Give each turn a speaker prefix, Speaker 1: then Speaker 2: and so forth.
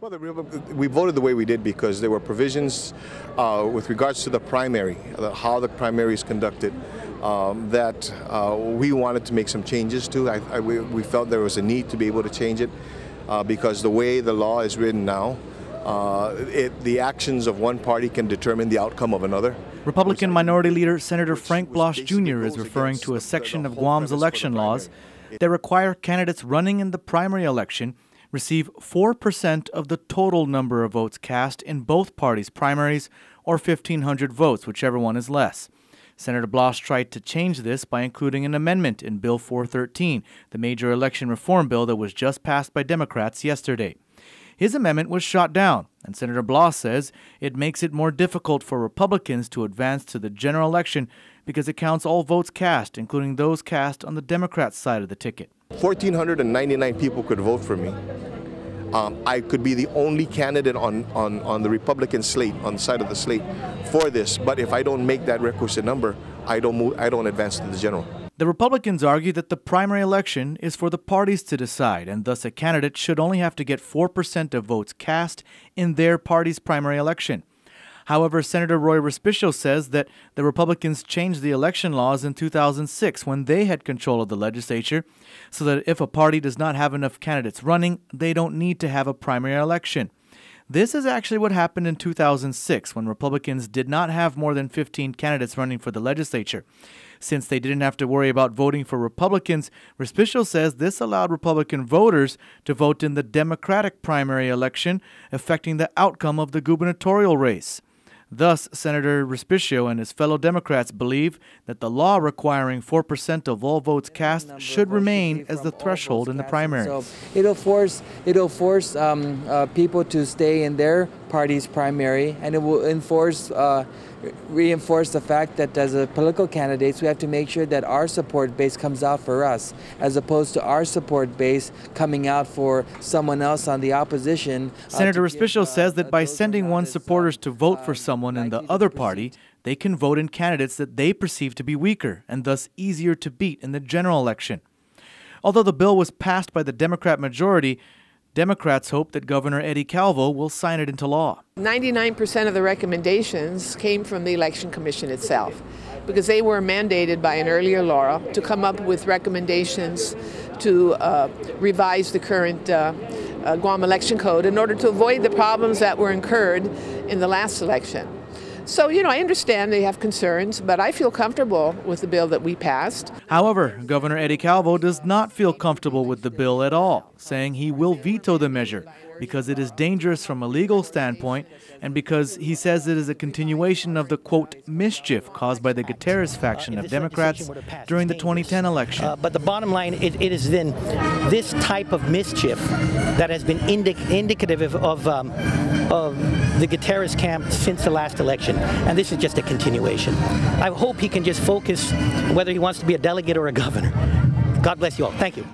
Speaker 1: Well, we voted the way we did because there were provisions with regards to the primary, how the primary is conducted, that we wanted to make some changes to. We felt there was a need to be able to change it because the way the law is written now, the actions of one party can determine the outcome of another.
Speaker 2: Republican Minority Leader Senator Frank Blas Jr. is referring to a section of Guam's election laws that require candidates running in the primary election receive 4% of the total number of votes cast in both parties' primaries, or 1,500 votes, whichever one is less. Senator Blas tried to change this by including an amendment in Bill 413, the major election reform bill that was just passed by Democrats yesterday. His amendment was shot down, and Senator Blas says it makes it more difficult for Republicans to advance to the general election because it counts all votes cast, including those cast on the Democrat side of the ticket.
Speaker 1: 1,499 people could vote for me. I could be the only candidate on the Republican slate, on the side of the slate, for this. But if I don't make that requisite number, I don't advance to the general.
Speaker 2: The Republicans argue that the primary election is for the parties to decide, and thus a candidate should only have to get 4% of votes cast in their party's primary election. However, Senator Rory Respicio says that the Republicans changed the election laws in 2006 when they had control of the legislature, so that if a party does not have enough candidates running, they don't need to have a primary election. This is actually what happened in 2006 when Republicans did not have more than 15 candidates running for the legislature. Since they didn't have to worry about voting for Republicans, Respicio says this allowed Republican voters to vote in the Democratic primary election, affecting the outcome of the gubernatorial race. Thus, Senator Respicio and his fellow Democrats believe that the law requiring 4% of all votes cast should remain as the threshold in the primaries.
Speaker 3: So it'll force people to stay in their party's primary, and it will reinforce the fact that as a political candidates, we have to make sure that our support base comes out for us, as opposed to our support base coming out for someone else on the opposition.
Speaker 2: Senator Respicio says that by sending one's supporters to vote for someone in the other party, they can vote in candidates that they perceive to be weaker and thus easier to beat in the general election. Although the bill was passed by the Democrat majority, Democrats hope that Governor Calvo will sign it into law.
Speaker 4: 99% of the recommendations came from the Election Commission itself, because they were mandated by an earlier law to come up with recommendations to revise the current Guam election code in order to avoid the problems that were incurred in the last election. So, I understand they have concerns, but I feel comfortable with the bill that we passed.
Speaker 2: However, Governor Calvo does not feel comfortable with the bill at all, saying he will veto the measure because it is dangerous from a legal standpoint and because he says it is a continuation of the, quote, mischief caused by the Guthertz faction of Democrats during the 2010 election.
Speaker 5: But the bottom line, it is then this type of mischief that has been indicative of the Guthertz camp since the last election, and this is just a continuation. I hope he can just focus whether he wants to be a delegate or a governor. God bless you all. Thank you.